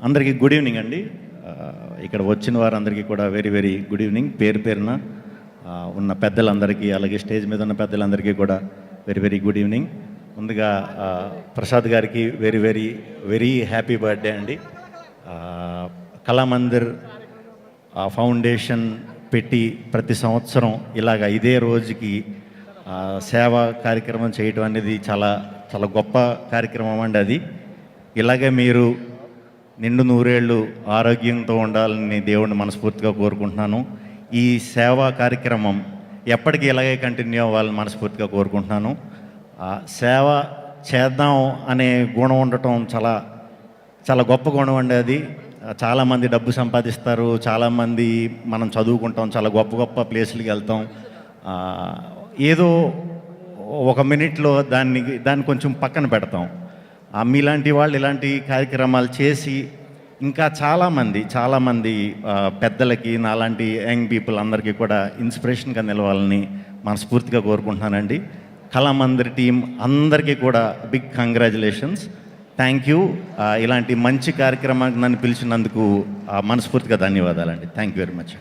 అందరికీ good evening అండి. ఇక్కడ వచ్చిన వారందరికీ కూడా వెరీ వెరీ గుడ్ ఈవినింగ్. పేరు పేరున ఉన్న పెద్దలందరికీ, అలాగే స్టేజ్ మీద ఉన్న పెద్దలందరికీ కూడా వెరీ వెరీ గుడ్ ఈవినింగ్. ముందుగా ప్రసాద్ గారికి very very very happy birthday అండి. కళామందిర్ ఫౌండేషన్ పెట్టి ప్రతి సంవత్సరం ఇలాగ ఇదే రోజుకి సేవా కార్యక్రమం చేయటం అనేది చాలా చాలా గొప్ప కార్యక్రమం అండి. అది ఇలాగే మీరు నిండు నూరేళ్ళు ఆరోగ్యంతో ఉండాలని దేవుడిని మనస్ఫూర్తిగా కోరుకుంటున్నాను. ఈ సేవా కార్యక్రమం ఎప్పటికీ ఇలాగే కంటిన్యూ అవ్వాలని మనస్ఫూర్తిగా కోరుకుంటున్నాను. సేవ చేద్దాం అనే గుణం ఉండటం చాలా చాలా గొప్ప గుణం అండి. అది చాలామంది డబ్బు సంపాదిస్తారు, చాలామంది మనం చదువుకుంటాం, చాలా గొప్ప గొప్ప ప్లేసులకి వెళ్తాం. ఏదో ఒక మినిట్లో దాన్ని కొంచెం పక్కన పెడతాం. మీలాంటి వాళ్ళు ఇలాంటి కార్యక్రమాలు చేసి ఇంకా చాలామంది పెద్దలకి, నాలాంటి యంగ్ పీపుల్ అందరికీ కూడా ఇన్స్పిరేషన్గా నిలవాలని మనస్ఫూర్తిగా కోరుకుంటున్నానండి. కళామందిర్ టీం అందరికీ కూడా బిగ్ కంగ్రాచులేషన్స్. Thank you. ఇలాంటి మంచి కార్యక్రమానికి నన్ను పిలిచినందుకు మనస్ఫూర్తిగా ధన్యవాదాలండి. Thank you very much.